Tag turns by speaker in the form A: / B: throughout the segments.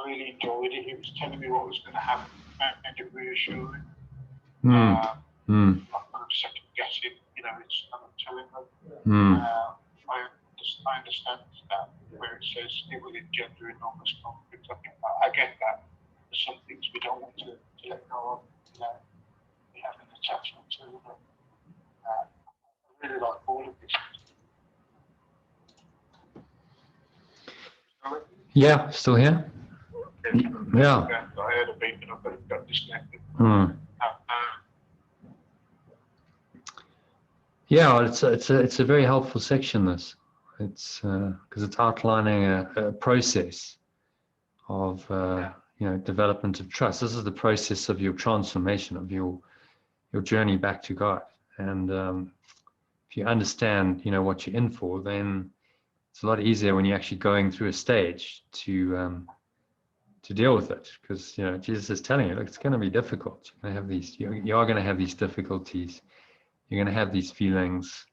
A: really enjoyed it. It was telling me what was going to happen, and it reassuring.
B: Mm.
A: I'm not second guessing, it's kind of telling them. I understand that where it says it will engender enormous conflict. I get that. There's some things we don't want to let go of. We have an attachment to them. I really like all of this.
B: Yeah, still here? Yeah.
A: I heard a beep and I got disconnected.
B: Yeah, it's a very helpful section. This, it's because it's outlining a process of development of trust. This is the process of your transformation, of your journey back to God. And if you understand, what you're in for, then it's a lot easier when you're actually going through a stage to deal with it. Because Jesus is telling you, look, it's going to be difficult. You're going to have these. You are going to have these difficulties. You're going to have these feelings,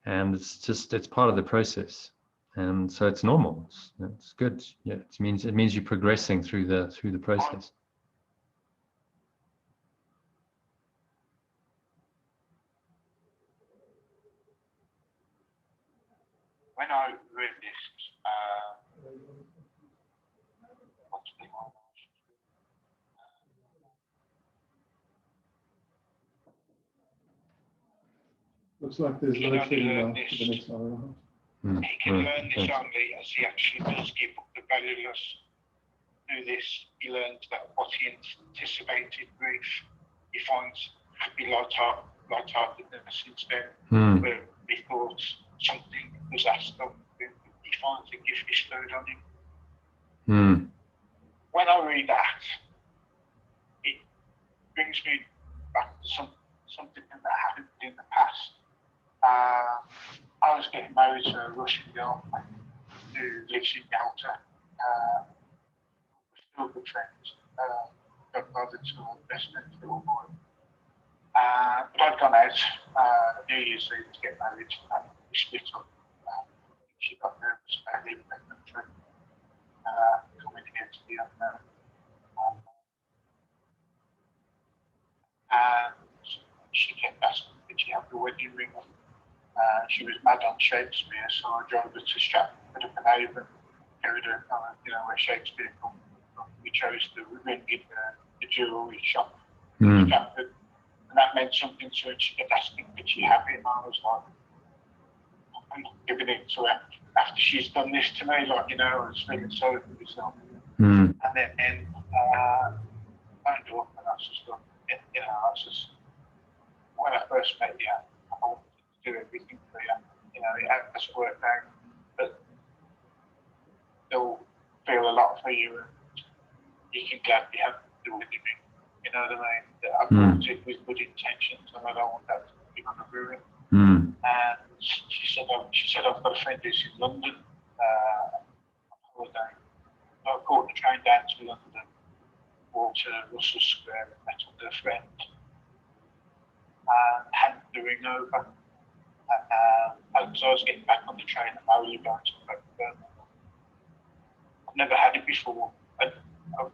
B: and it's part of the process. And so it's normal. It's good. Yeah, it means you're progressing through the process.
A: When I read this,
C: looks like there's no feeling now for the next hour and a half.
A: He can learn this only as he actually does give up the valueless. Through this, he learns that what he anticipated grief, he finds happy light-heartedness instead, where he thought something was asked of him. He finds a gift bestowed on him. When I read that, it brings me back to something that happened in the past. I was getting married to a Russian girl who lives in Yalta. We're still good friends. Godfather to her, best friend to her boy. But I'd gone out New Year's Eve to get married. We split up. She got nervous about leaving the country, coming here to the unknown. And she kept asking, did she have the wedding ring on? She was mad on Shakespeare, so I drove her to Stratford-upon-Avon, carried her, where Shakespeare comes from. We chose the ring in the jewellery shop in Stratford, and that meant something to her. And she kept asking, did she have it? And I was like, I'm not giving it to her after she's done this to me. I was feeling sorry for myself. And then I phoned her up, and I was just like, when I first met you, I wanted to do everything for you. It hasn't worked out, but they'll feel a lot for you, and you can gladly have the wedding ring. You know what I mean? That I brought it with good intentions, and I don't want that to be on a ruin. And she said, I've got a friend who's in London on holiday. I caught the train down to London, walked to Russell Square, and met with her friend. And handed the ring over. And so I was getting back on the train, and I was about to go back to Birmingham. I've never had it before. It was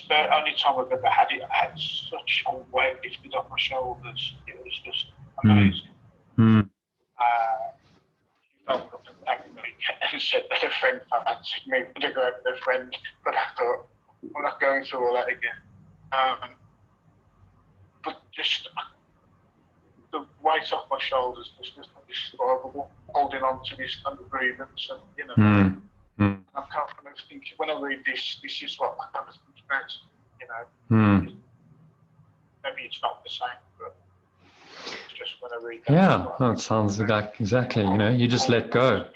A: the only time I've ever had it. I had such a weight lifted off my shoulders. It was just amazing. She felt up and thanked me and said that a friend fancied me to go out with a friend, but I thought, I'm not going through all that again. But just the weight off my shoulders was just indescribable, holding on to this agreements, and I'm kind of thinking, when I read this is what I kind of think about, maybe it's not the same, but it's just when I read that.
B: Yeah, that sounds like exactly, you just let go.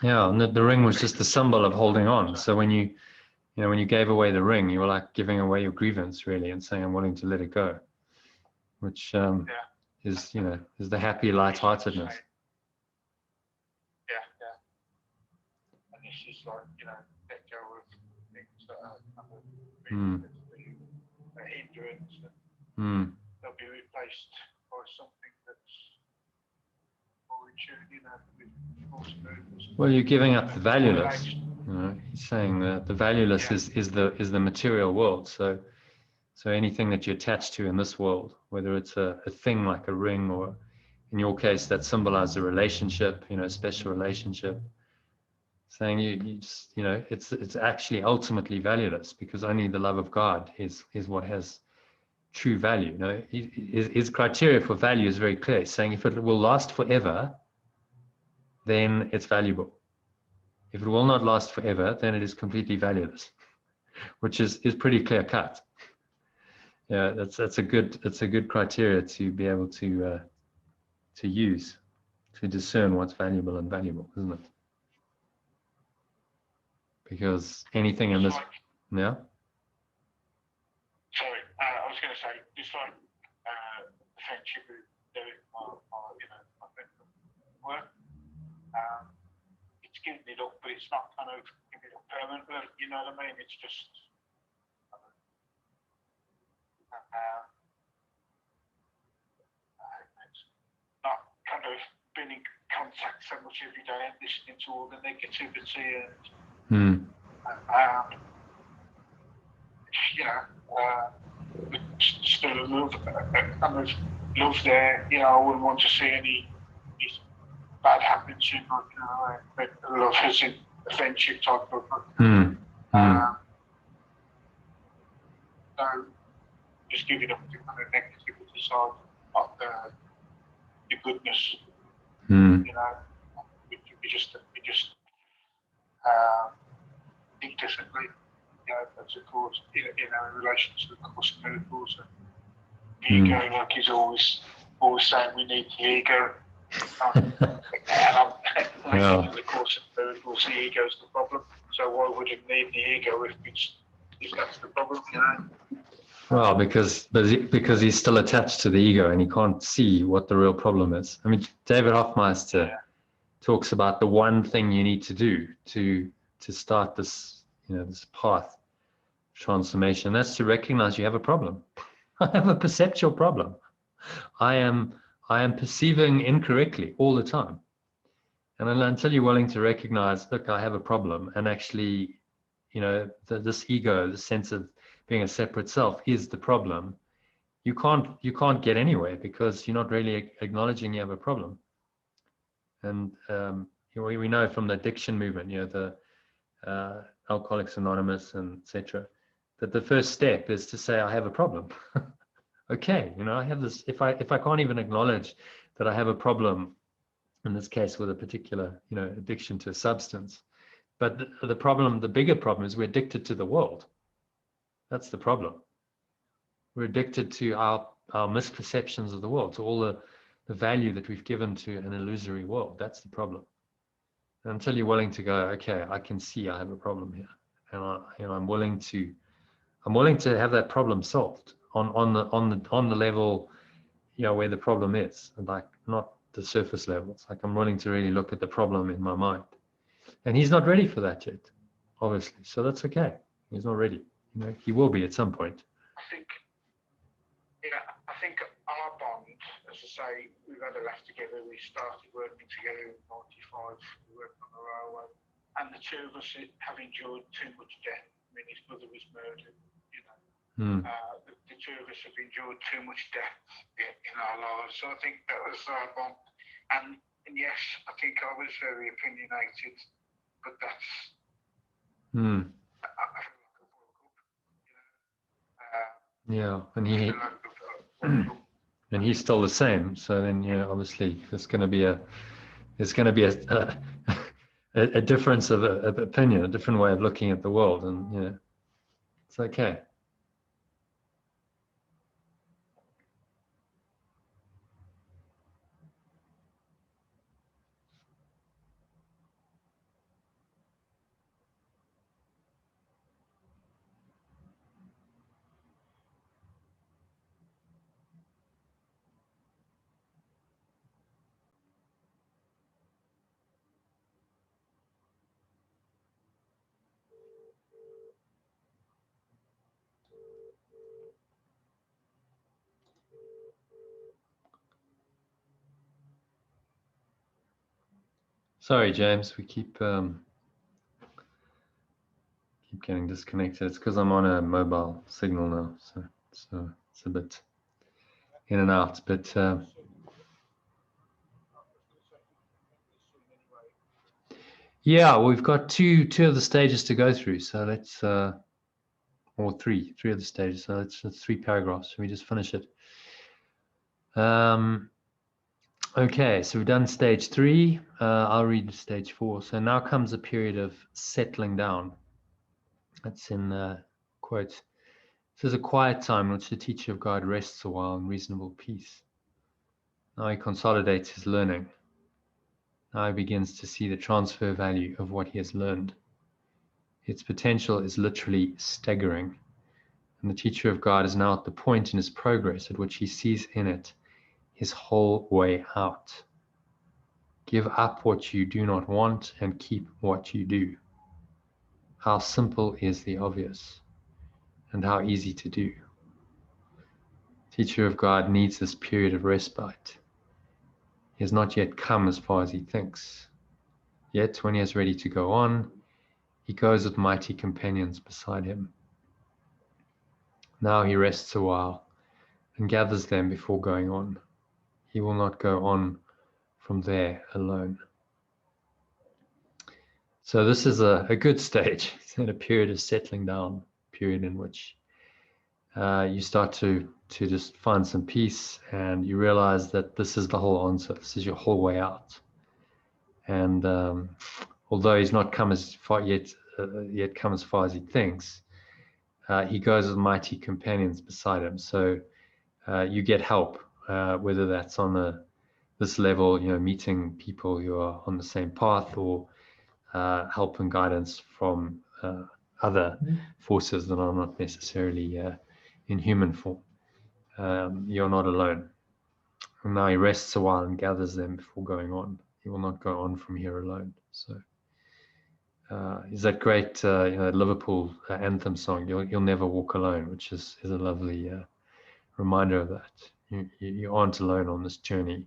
B: Yeah, and the ring was just the symbol of holding on. So when you gave away the ring, you were like giving away your grievance, really, and saying, I'm willing to let it go. Which is the happy lightheartedness.
A: Yeah. And this is like, let go of things that are kind of a hindrance, and they'll be replaced by something that's more in tune, with more smooth.
B: Well, you're giving up the valueless. You know, he's saying that the valueless is the material world. So anything that you attach to in this world, whether it's a thing like a ring, or in your case that symbolizes a relationship, you know, a special relationship, saying you just, you know, it's actually ultimately valueless, because only the love of God is what has true value. You know, his criteria for value is very clear, saying if it will last forever, then it's valuable. If it will not last forever, then it is completely valueless, which is pretty clear cut. Yeah, that's a good criteria to be able to use to discern what's valuable and valuable, isn't it? Because anything in this, yeah.
A: Sorry, I was going to say, just like the friendship with Derek, or you know, I think work, it's giving it up, but it's not kind of giving it up permanently. You know what I mean? It's just it's not kind of being in contact so much every day and listening to all the negativity and you know, still a love, kind of love there. You know, I wouldn't want to see any bad happen to him, but you know, love is in a friendship type of. So just giving up the kind of negativity side of the goodness. You know, we just think differently. You know, that's of course, you know, in relation to the Course of Miracles, and the ego, like he's always saying we need the ego. And I'm in the Course of Miracles, the ego's the problem. So why would it need the ego if that's the problem, you know?
B: Well, because he's still attached to the ego and he can't see what the real problem is. I mean, David Hoffmeister talks about the one thing you need to do to start this, you know, this path of transformation. That's to recognize you have a problem. I have a perceptual problem. I am perceiving incorrectly all the time. And until you're willing to recognize, look, I have a problem, and actually, you know, this ego, the sense of being a separate self is the problem, you can't get anywhere, because you're not really acknowledging you have a problem. And we know from the addiction movement, you know, the Alcoholics Anonymous and etc., that the first step is to say, I have a problem. Okay, you know, I have this. If I can't even acknowledge that I have a problem, in this case with a particular, you know, addiction to a substance, but the problem, the bigger problem, is we're addicted to the world. That's the problem. We're addicted to our misperceptions of the world, to all the value that we've given to an illusory world. That's the problem. And until you're willing to go, okay, I can see I have a problem here, and I'm willing to have that problem solved on the level, you know, where the problem is, and like not the surface levels. Like I'm willing to really look at the problem in my mind, and he's not ready for that yet, obviously. So that's okay. He's not ready. You know, he will be at some point.
A: I think our bond, as I say, we've had a laugh together. We started working together in '95. We worked on the railway, and the two of us have endured too much death. I mean, his mother was murdered. You know, the two of us have endured too much death in our lives. So I think that was our bond. And yes, I think I was very opinionated, but that's. I feel like I woke up. You know.
B: Yeah, and he's still the same. So then, you know, obviously there's going to be a difference of opinion, a different way of looking at the world, and you know, it's okay. Sorry, James, we keep keep getting disconnected. It's because I'm on a mobile signal now, so it's a bit in and out. But yeah, we've got two of the stages to go through. So let's or three of the stages. So it's 3 paragraphs. So we just finish it. Okay, so we've done stage 3. I'll read stage 4. So now comes a period of settling down. That's in quotes. This is a quiet time in which the teacher of God rests a while in reasonable peace. Now he consolidates his learning. Now he begins to see the transfer value of what he has learned. Its potential is literally staggering. And the teacher of God is now at the point in his progress at which he sees in it his whole way out. Give up what you do not want and keep what you do. How simple is the obvious, and how easy to do. Teacher of God needs this period of respite. He has not yet come as far as he thinks. Yet when he is ready to go on, he goes with mighty companions beside him. Now he rests a while and gathers them before going on. He will not go on from there alone. So this is a good stage. It's in a period of settling down, period in which you start to just find some peace, and you realize that this is the whole answer. This is your whole way out. And although he's not come as far yet come as far as he thinks, he goes with mighty companions beside him. So you get help, whether that's on this level, meeting people who are on the same path, or help and guidance from other forces that are not necessarily in human form. You're not alone. And now he rests a while and gathers them before going on. He will not go on from here alone. So is that great Liverpool anthem song, You'll Never Walk Alone, which is a lovely reminder of that. You aren't alone on this journey.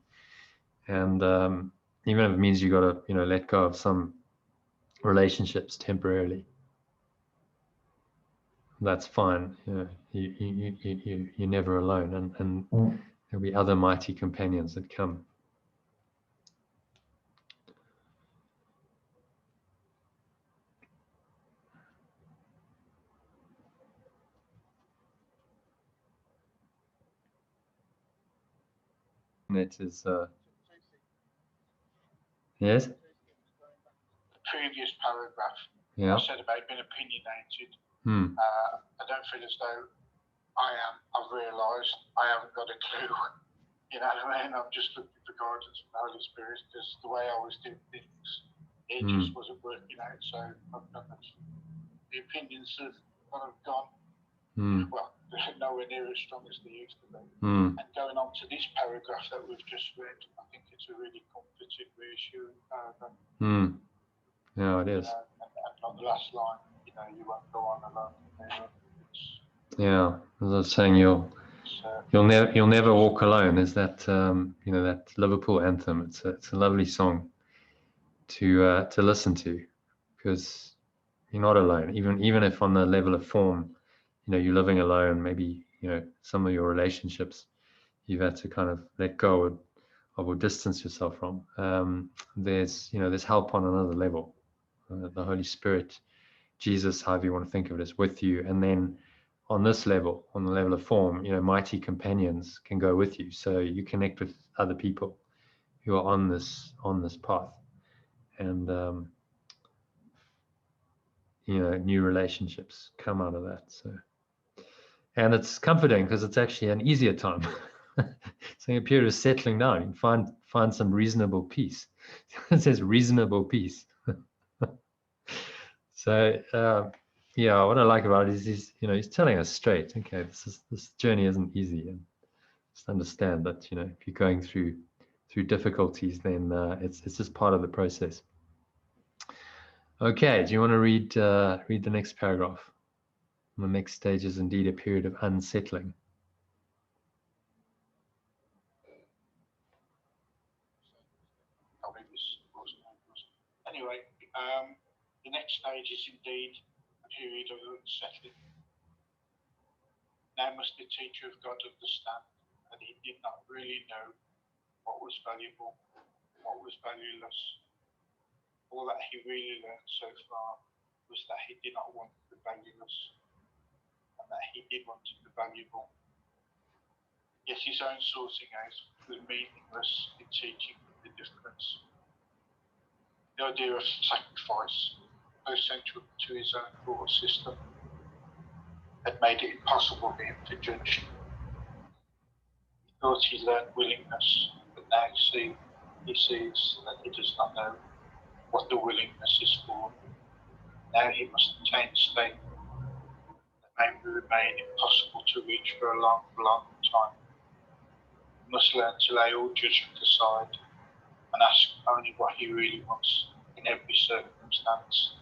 B: And even if it means you got to let go of some relationships temporarily, that's fine. You're never alone, and there'll be other mighty companions that come. It is yes.
A: The previous paragraph,
B: Yeah.
A: I said about being opinionated.
B: Hmm.
A: I don't feel as though I've realised I haven't got a clue. You know what I mean? I'm just looking for guidance from the Holy Spirit, because the way I was doing things, it just wasn't working out. So the opinions have kind of gone, well, they're nowhere near as strong as they used to be. And going on to this paragraph that we've just read, I think it's a really comforting, reassuring paragraph.
B: Yeah, it is.
A: And on the last line, you won't go on alone.
B: Yeah, as I was saying, you'll never walk alone. Is that that Liverpool anthem? It's a lovely song to listen to, because you're not alone. Even if on the level of form, you're living alone. Maybe some of your relationships you've had to kind of let go of or distance yourself from. There's help on another level. The Holy Spirit, Jesus, however you want to think of it, is with you. And then on this level, on the level of form, mighty companions can go with you. So you connect with other people who are on this path, and new relationships come out of that. So, and it's comforting because it's actually an easier time. So a period of settling down, you can find some reasonable peace. It says reasonable peace. So what I like about it is he's telling us straight, okay, this journey isn't easy, and just understand that if you're going through difficulties, then it's just part of the process. Okay, do you want to read the next paragraph? The next stage is indeed a period of unsettling.
A: Anyway, the next stage is indeed a period of unsettling. Now must the teacher of God understand that he did not really know what was valuable, what was valueless. All that he really learned so far was that he did not want the valueless, and that he did want the valuable. Yet his own sorting out was meaningless in teaching the difference. The idea of sacrifice, so central to his own thought system, had made it impossible for him to judge. He thought he learned willingness, but now he sees that he does not know what the willingness is for. Now he must attain a state that may remain impossible to reach for a long, long time. He must learn to lay all judgment aside and ask only what he really wants in every circumstance.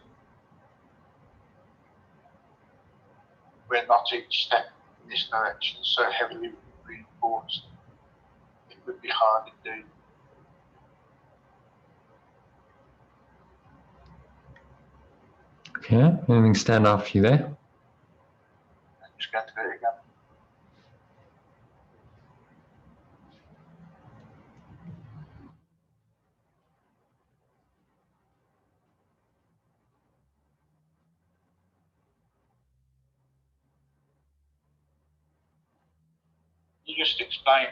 A: We're not each step in this direction so heavily reinforced. It would be hard indeed.
B: Okay, anything stand out for you there?
A: I'm just going to do it again. You just explained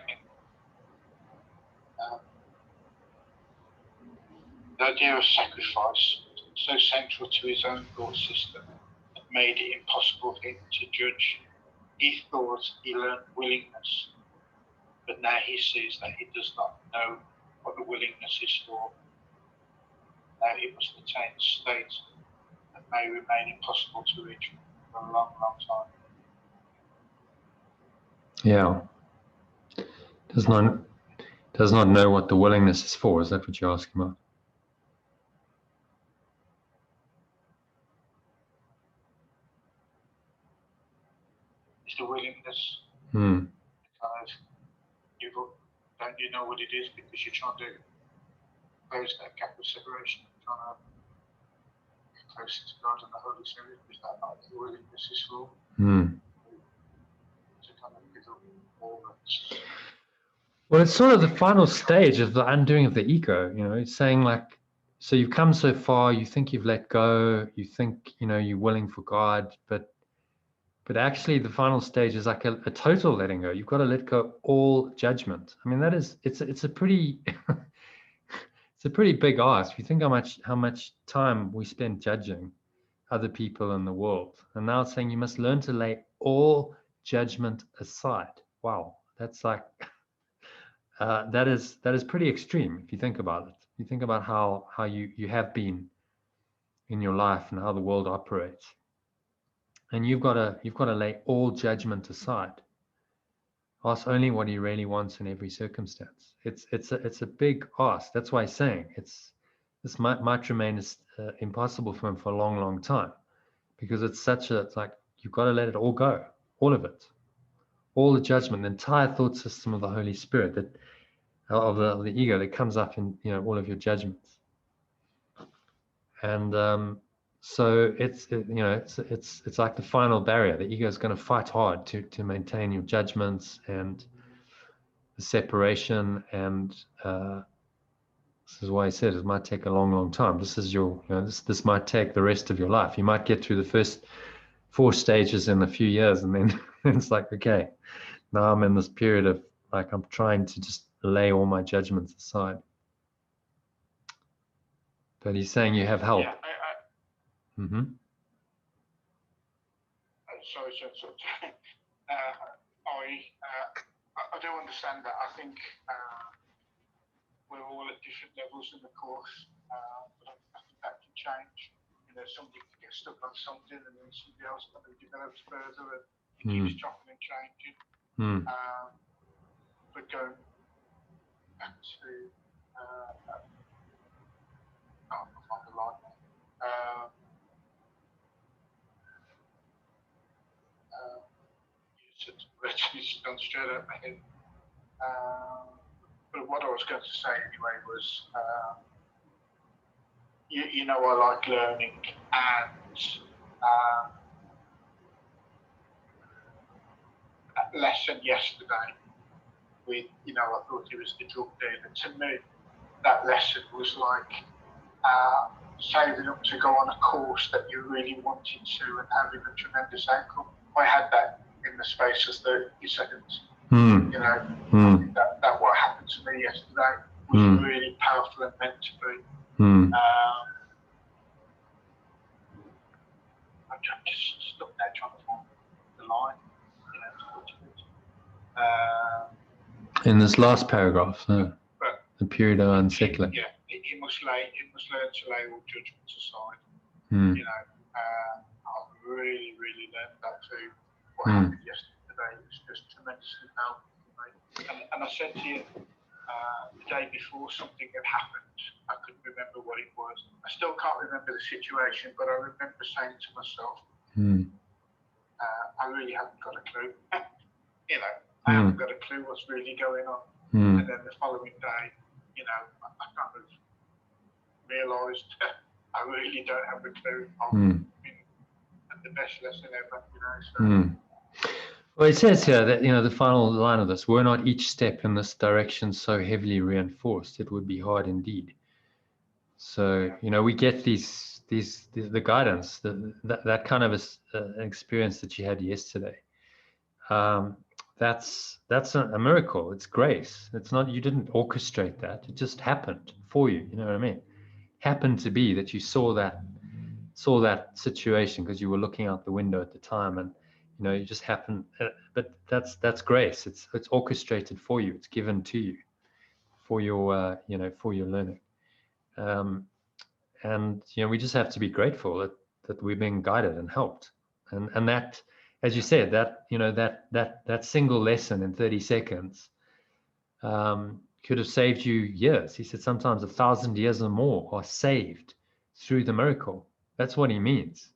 A: the idea of sacrifice, so central to his own thought system, had made it impossible for him to judge. He thought he learned willingness, but now he sees that he does not know what the willingness is for. Now he must attain a state that may remain impossible to reach for a long, long time.
B: Yeah. Does not know what the willingness is for. Is that what you're asking about?
A: Is the willingness
B: Hmm.
A: kind of, don't you know what it is because you're trying to close that gap of separation, trying to get closer to God and the Holy Spirit? Is that not what the willingness is for?
B: Hmm.
A: To kind of give up all that.
B: Well, it's sort of the final stage of the undoing of the ego. You know, it's saying like, so you've come so far, you think you've let go, you think, you know, you're willing for God, but actually the final stage is like a total letting go. You've got to let go all judgment. I mean, it's a pretty it's a pretty big ask. If you think how much time we spend judging other people in the world, and now it's saying you must learn to lay all judgment aside. Wow, that's like that is pretty extreme if you think about it. You think about how you have been in your life and how the world operates, and you've got to lay all judgment aside. Ask only what he really wants in every circumstance. It's a big ask. That's why he's saying this might remain impossible for him for a long, long time, because it's like you've got to let it all go, all of it, all the judgment, the entire thought system of the Holy Spirit that of the ego that comes up in, you know, all of your judgments. And so it's like the final barrier. The ego is going to fight hard to maintain your judgments and the separation, and this is why he said it might take a long, long time. This is this might take the rest of your life. You might get through the first 4 stages in a few years, and then it's like, okay, now I'm in this period of like I'm trying to just lay all my judgments aside. But he's saying you have help.
A: Yeah, sorry. I do understand that. I think we're all at different levels in the course, but I think that can change. You know, somebody can get stuck on something, and then somebody else kind of develops further, and it keeps chopping and changing. But going back to on the line now. It's gone straight out of my head. But what I was going to say anyway was, you know, I like learning, and lesson yesterday with, you know, I thought he was the drug dealer. To me, that lesson was like saving up to go on a course that you really wanted to and having a tremendous outcome. I had that in the space of 30 seconds. You know, I think that what happened to me yesterday was really powerful and meant to be. I'm just stuck there trying to find the line.
B: In this last paragraph, the period of unsettling.
A: Yeah, he must learn to lay all judgments aside. You know, I've really learned that too. What happened yesterday was just tremendously powerful for me. And I said to you, the day before something had happened, I couldn't remember what it was. I still can't remember the situation, but I remember saying to myself, I really haven't got a clue. You know, I haven't got a clue what's really going on. And then the following day, you know, I kind of realised I really don't have a clue. I've been at the best lesson ever, you know. So.
B: Well, it says here that, you know, the final line of this, were not each step in this direction so heavily reinforced, it would be hard indeed. So, you know, we get the guidance, that kind of experience that you had yesterday. That's a miracle. It's grace. It's not, you didn't orchestrate that. It just happened for you. You know what I mean? Happened to be that you saw that situation because you were looking out the window at the time, and you know, you just happened. But that's grace. It's orchestrated for you. It's given to you for your you know, for your learning. And you know, we just have to be grateful that we're being guided and helped, and that, as you said, that, you know, that single lesson in 30 seconds could have saved you years. He said sometimes 1,000 years or more are saved through the miracle. That's what he means.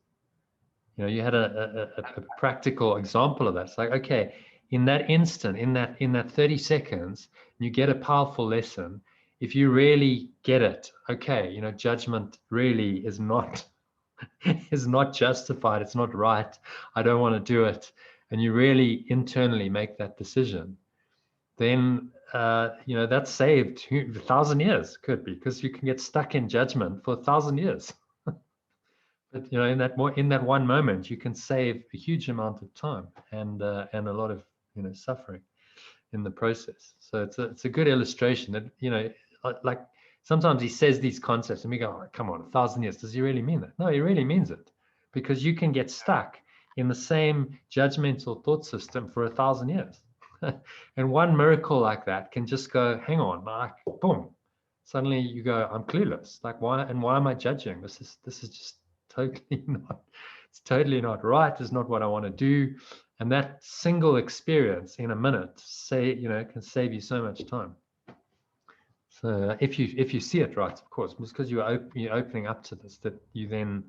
B: You know, you had a practical example of that. It's like, okay, in that instant, in that 30 seconds, you get a powerful lesson. If you really get it, okay, you know, judgment really is not justified. It's not right. I don't want to do it. And you really internally make that decision. Then, you know, that's saved 1,000 years, could be, because you can get stuck in judgment for 1,000 years. But, you know, in that one moment, you can save a huge amount of time and a lot of, you know, suffering in the process. So it's a good illustration that, you know, like sometimes he says these concepts and we go, oh, come on, 1,000 years. Does he really mean that? No, he really means it, because you can get stuck in the same judgmental thought system for 1,000 years. And one miracle like that can just go, hang on, like, boom. Suddenly you go, I'm clueless. Like, why am I judging? This is just totally not, it's totally not right. It's not what I want to do. And that single experience in a minute, you know, can save you so much time. So if you see it right, of course, because you're opening up to this, that you then,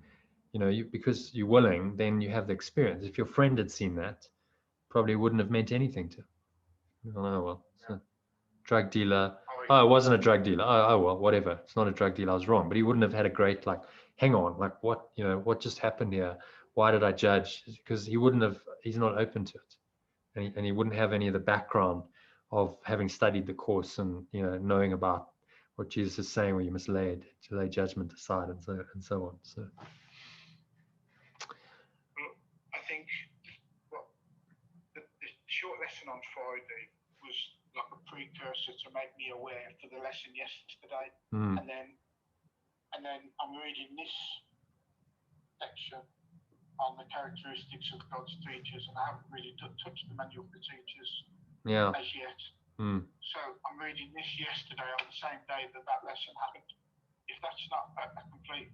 B: you know, because you're willing, then you have the experience. If your friend had seen that, probably wouldn't have meant anything to him. Oh, well, it's a drug dealer. Oh, it wasn't a drug dealer. Oh, well, whatever. It's not a drug dealer. I was wrong. But he wouldn't have had a great, like, hang on, like, what, you know, what just happened here? Why did I judge? Because he's not open to it. And he wouldn't have any of the background of having studied the course and, you know, knowing about what Jesus is saying, where you must lay judgment aside and so on. So
A: I think the short lesson on Friday was like a precursor to make me aware for the lesson yesterday. And then I'm reading this section on the characteristics of God's teachers, and I haven't really touched the manual for teachers as yet. So I'm reading this yesterday on the same day that lesson happened. If that's not a complete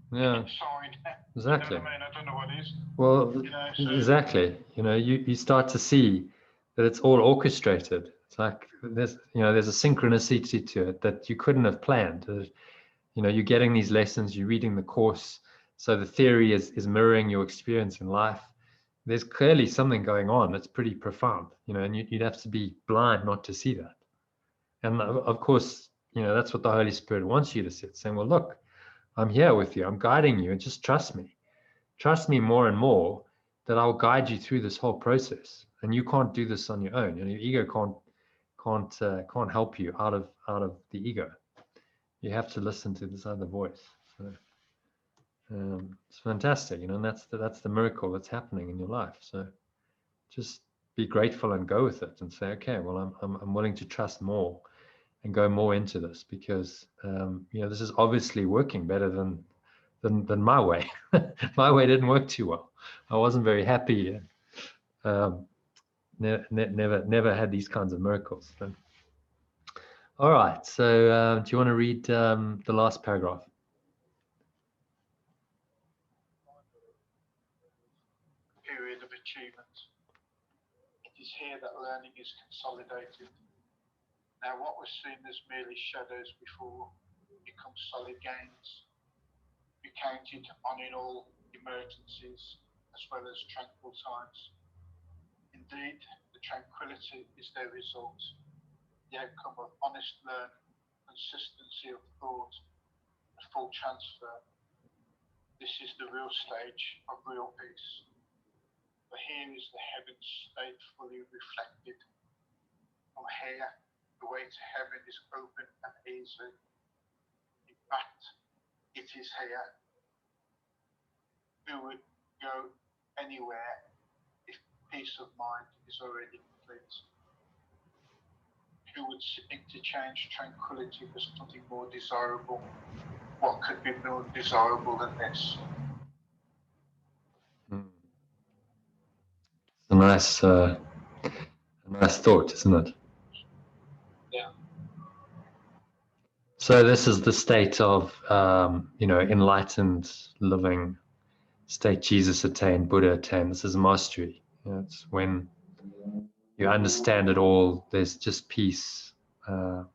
A: sign,
B: exactly.
A: You know what I mean? I don't know what it is.
B: Well,
A: you know, so,
B: exactly. You know, you start to see that it's all orchestrated. It's like there's a synchronicity to it that you couldn't have planned. You know, you're getting these lessons, you're reading the course, so the theory is mirroring your experience in life. There's clearly something going on that's pretty profound, you know, and you'd have to be blind not to see that. And of course, you know, that's what the Holy Spirit wants you to see, saying, well, look, I'm here with you, I'm guiding you, and just trust me more and more. that I'll guide you through this whole process, and you can't do this on your own. You know, your ego can't help you out of the ego. You have to listen to this other voice. So it's fantastic, you know, and that's the miracle that's happening in your life. So just be grateful and go with it, and say, okay, well, I'm willing to trust more and go more into this, because you know, this is obviously working better than my way. My way didn't work too well. I wasn't very happy. Never had these kinds of miracles. So. All right. So do you want to read the last paragraph?
A: Period of achievement. It is here that learning is consolidated. Now, what was seen as merely shadows before becomes solid gains. Be counted on in all emergencies as well as tranquil times. Indeed, the tranquility is their result, the outcome of honest learning, consistency of thought, and full transfer. This is the real stage of real peace. For here is the heaven state fully reflected. From here, the way to heaven is open and easy. In fact, it is here. Who would go anywhere if peace of mind is already complete? Who would interchange tranquility for something more desirable? What could be more desirable than this?
B: It's a nice thought, isn't it?
A: Yeah.
B: So this is the state of you know, enlightened living state Jesus attained, Buddha attained. This is mastery. You know, it's when you understand it all. There's just peace.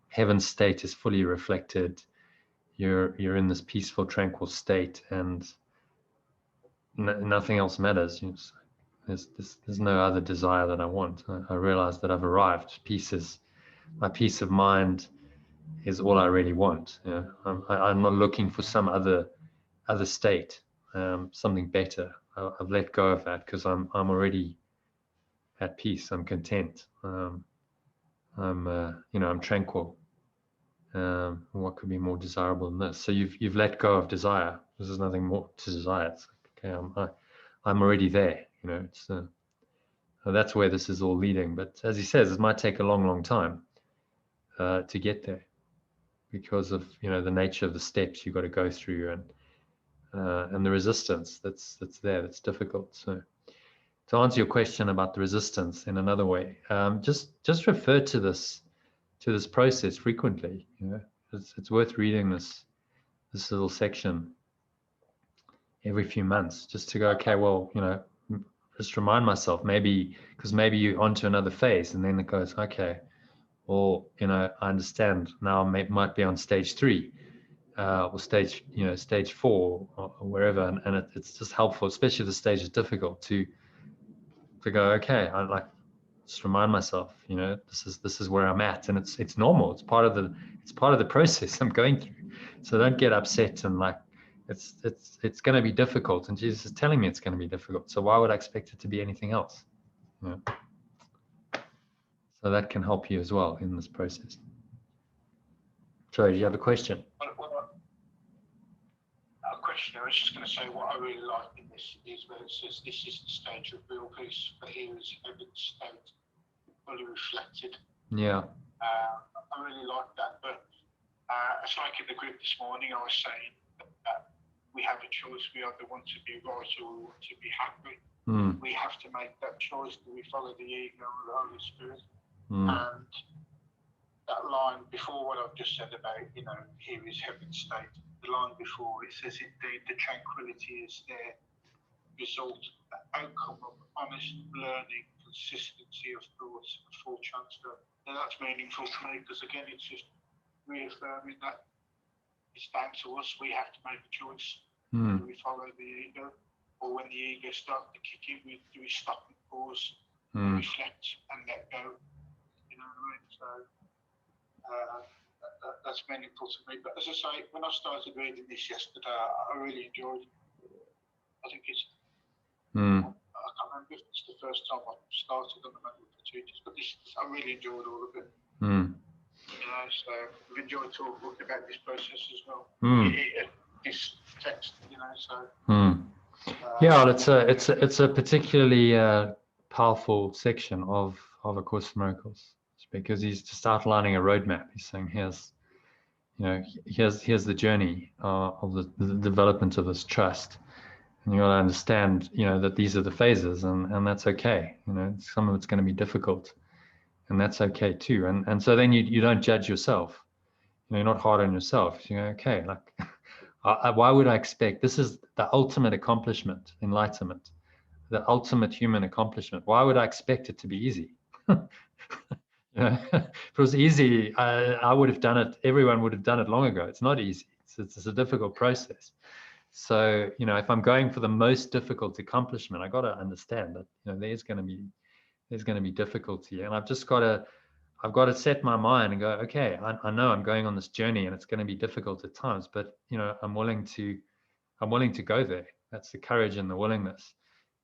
B: Heaven's state is fully reflected. You're in this peaceful, tranquil state, and nothing else matters. You know, there's no other desire that I want. I realize that I've arrived. My peace of mind is all I really want. You know, I'm not looking for some other state, something better. I've let go of that because I'm already at peace. I'm content. You know, I'm tranquil. What could be more desirable than this? So you've let go of desire. There's nothing more to desire. It's like, okay, I'm already there. You know, it's that's where this is all leading. But as he says, it might take a long time to get there, because of, you know, the nature of the steps you've got to go through, and the resistance that's there. That's difficult. So to answer your question about the resistance in another way, just refer to this process frequently. You know, it's worth reading this little section every few months, just to go, okay, well, you know, just remind myself, maybe because maybe you're onto another phase, and then it goes, okay, well, you know, I understand now. I might be on stage 3, or stage 4, or wherever, and it's just helpful, especially if the stage is difficult, to go, okay, I like just remind myself, you know, this is where I'm at, and it's normal. It's part of the process I'm going through. So don't get upset and like it's going to be difficult, and Jesus is telling me it's going to be difficult. So why would I expect it to be anything else? You know? So that can help you as well in this process. Sorry, do you have a question?
A: A question. I was just going to say, what I really like in this is where it says this is the stage of real peace, but here is heaven's state fully reflected.
B: Yeah.
A: I really like that. But it's like in the group this morning, I was saying that we have a choice. We either want to be right or we want to be happy. We have to make that choice. Do we follow the ego or the Holy Spirit? And that line before what I've just said about, you know, here is heaven's state, the line before, it says, indeed, the tranquility is their result, the outcome of honest learning, consistency of thoughts, and full transfer. Now that's meaningful to me, because again, it's just reaffirming that it's down to us. We have to make a choice. Do we follow the ego? Or when the ego starts to kick in, do we stop and pause, reflect and let go? You know what I mean? So that's meaningful to me. But as I say, when I started reading this yesterday, I really enjoyed it. I think it's, I can't it's the first time I've started on the manual for teachers, but I really enjoyed all of it. You know, so I've enjoyed talking about this process as well. This text, you know, so.
B: Yeah, it's a particularly powerful section of A Course in Miracles, because he's just outlining a roadmap. He's saying here's the journey of the development of this trust, and you got to understand, you know, that these are the phases, and that's okay. You know, some of it's going to be difficult, and that's okay too. And so then you don't judge yourself. You know, you're not hard on yourself. You go, okay, like. Why would I expect? This is the ultimate accomplishment, enlightenment, the ultimate human accomplishment. Why would I expect it to be easy? You know, if it was easy, I would have done it. Everyone would have done it long ago. It's not easy. It's a difficult process. So, you know, if I'm going for the most difficult accomplishment, I got to understand that, you know, there's going to be difficulty, and I've got to set my mind and go, okay, I know I'm going on this journey and it's going to be difficult at times, but, you know, I'm willing to go there. That's the courage and the willingness,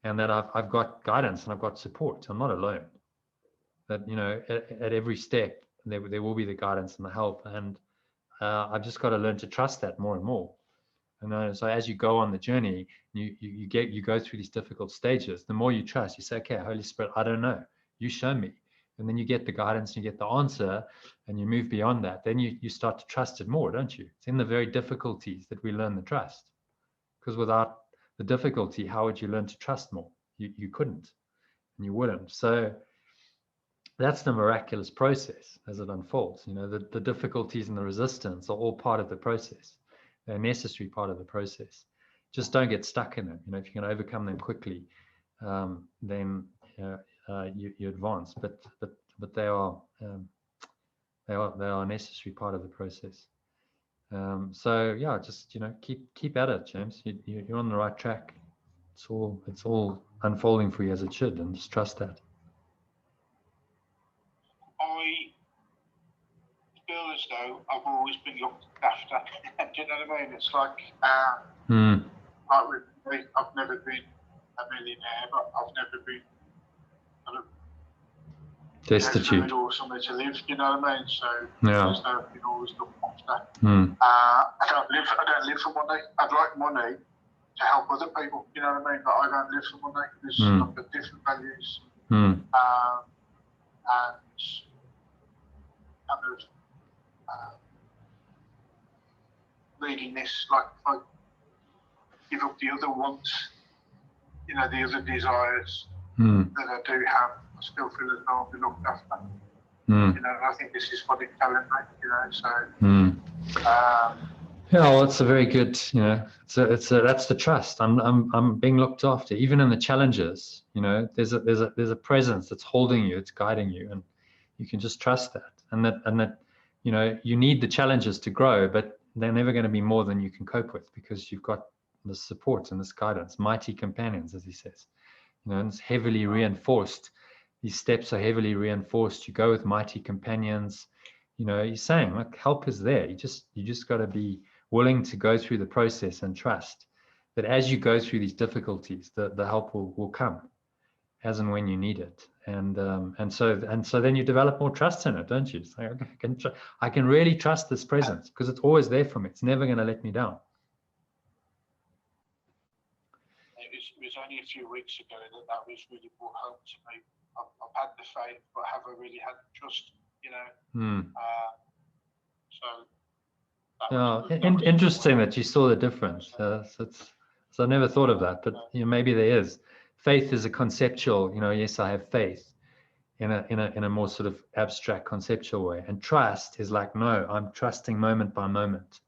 B: and that I've got guidance and I've got support. I'm not alone. That, you know, at every step there will be the guidance and the help, and I've just got to learn to trust that more and more. And so as you go on the journey, you go through these difficult stages. The more you trust, you say, okay, Holy Spirit, I don't know. You show me. And then you get the guidance, you get the answer, and you move beyond that. Then you start to trust it more, don't you? It's in the very difficulties that we learn the trust. Because without the difficulty, how would you learn to trust more? You couldn't, and you wouldn't. So that's the miraculous process as it unfolds. You know, the difficulties and the resistance are all part of the process. They're a necessary part of the process. Just don't get stuck in them. You know, if you can overcome them quickly, then you advance, but they are a necessary part of the process. So yeah, just, you know, keep at it, James. You're on the right track. It's all unfolding for you as it should, and just trust that.
A: I feel as though I've always been looked after. Do you know what I mean? It's like like with me, I've never been a millionaire, but I've never been
B: destitute
A: or somewhere to live. You know what I mean? So
B: yeah,
A: as though I've been always looked after. I don't live for money. I'd like money to help other people. You know what I mean? But I don't live for money. There's like the different values. And kind of reading this, like, if I give up the other wants, you know, the other desires that I do have, I still feel as though I'll be looked after. You know, and I think this is what it's telling me, you know, so.
B: Yeah, well, it's a very good, you know, that's the trust. I'm being looked after, even in the challenges. You know, there's a presence that's holding you, it's guiding you, and you can just trust that. And that, you know, you need the challenges to grow, but they're never going to be more than you can cope with, because you've got the support and this guidance, mighty companions, as he says. You know, and it's heavily reinforced. These steps are heavily reinforced. You go with mighty companions. You know, he's saying, like, help is there. You just got to be willing to go through the process and trust that as you go through these difficulties, the help will come as and when you need it. And so then you develop more trust in it, don't you? It's like, okay, I can really trust this presence because it's always there for me. It's never going to let me down.
A: It was only a few weeks ago that was really brought home to me. I've had the faith, but have I really had the trust? You know. So.
B: Interesting that you saw the difference. So I never thought of that, but you know, maybe there is. Faith is a conceptual. You know, yes, I have faith in a more sort of abstract conceptual way, and trust is like, no, I'm trusting moment by moment.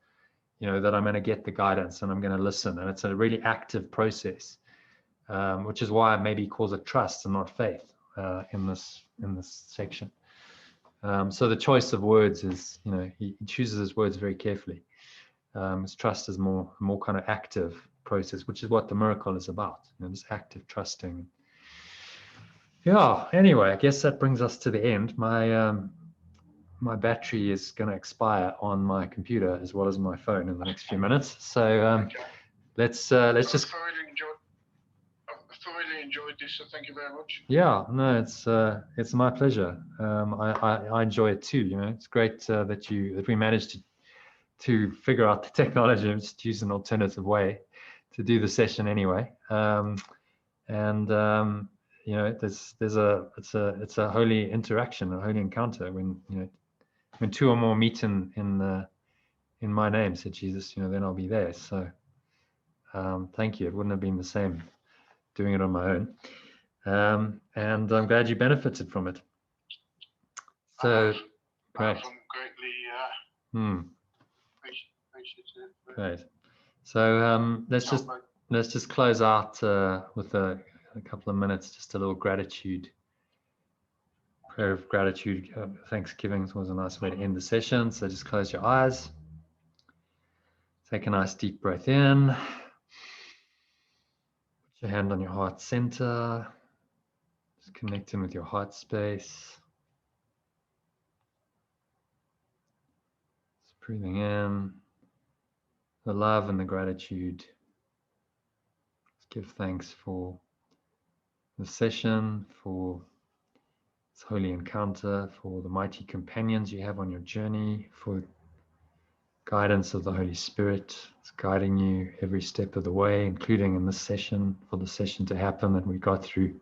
B: You know, that I'm going to get the guidance and I'm going to listen, and it's a really active process, which is why maybe he calls it trust and not faith in this section. So the choice of words is, you know, he chooses his words very carefully. His trust is more kind of active process, which is what the miracle is about. You know, this active trusting. Yeah. Anyway, I guess that brings us to the end. My battery is going to expire on my computer as well as my phone in the next few minutes. So let's just.
A: I thoroughly really enjoyed this, so thank you very much.
B: Yeah, no, it's my pleasure. I enjoy it too. You know, it's great that we managed to figure out the technology and just use an alternative way to do the session anyway. You know, it's a holy interaction, a holy encounter when two or more meet in my name, said Jesus. You know, then I'll be there. So thank you. It wouldn't have been the same doing it on my own. And I'm glad you benefited from it. So great.
A: I'm greatly appreciative.
B: Great. So let's just close out with a couple of minutes, just a little gratitude, prayer of gratitude. Thanksgiving was a nice way to end the session. So just close your eyes. Take a nice deep breath in. Put your hand on your heart center. Just connecting with your heart space. Just breathing in the love and the gratitude. Just give thanks for the session, for this holy encounter, for the mighty companions you have on your journey, for guidance of the Holy Spirit. It's guiding you every step of the way, including in this session, for the session to happen. And we got through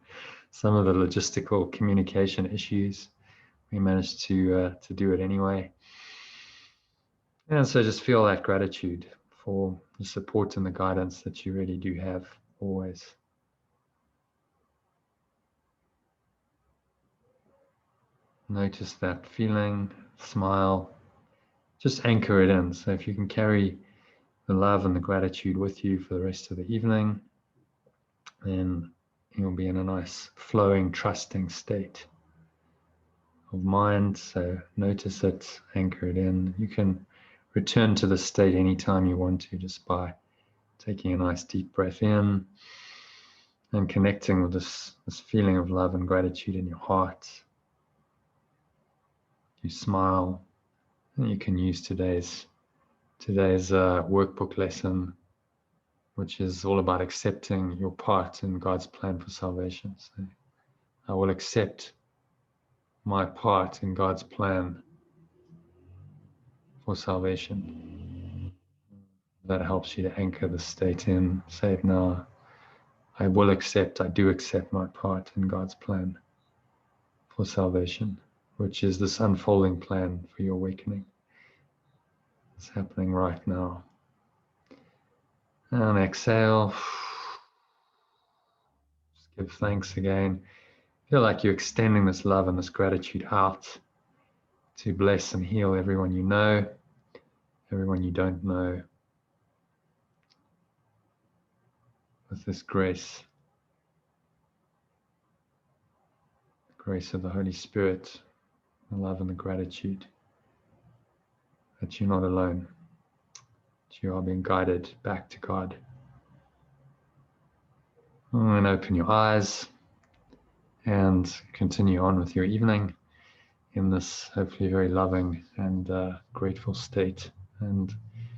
B: some of the logistical communication issues. We managed to do it anyway. And so just feel that gratitude for the support and the guidance that you really do have always. Notice that feeling, smile, just anchor it in. So if you can carry the love and the gratitude with you for the rest of the evening, then you'll be in a nice flowing, trusting state of mind. So notice it, anchor it in. You can return to the state anytime you want to, just by taking a nice deep breath in and connecting with this feeling of love and gratitude in your heart. You smile, and you can use today's workbook lesson, which is all about accepting your part in God's plan for salvation. So I will accept my part in God's plan for salvation. That helps you to anchor the state in. Say it now. I do accept my part in God's plan for salvation, which is this unfolding plan for your awakening. It's happening right now. And exhale. Just give thanks again. Feel like you're extending this love and this gratitude out to bless and heal everyone you know, everyone you don't know, with this grace, the grace of the Holy Spirit, the love and the gratitude that you're not alone, that you are being guided back to God. And open your eyes and continue on with your evening in this hopefully very loving and grateful state. And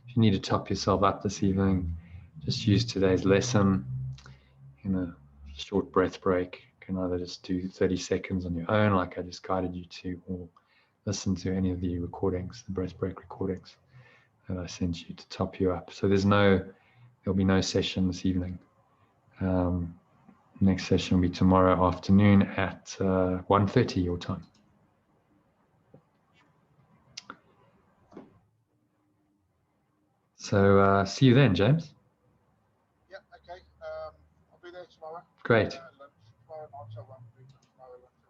B: if you need to top yourself up this evening, just use today's lesson in a short breath break. You can either just do 30 seconds on your own, like I just guided you to, or listen to any of the recordings, the breath break recordings that I sent you to top you up. So there'll be no session this evening. Next session will be tomorrow afternoon at 1:30 your time. So see you then, James.
A: Yeah, okay. I'll be there tomorrow.
B: Great.
A: Lunch tomorrow night, so I won't be tomorrow lunch.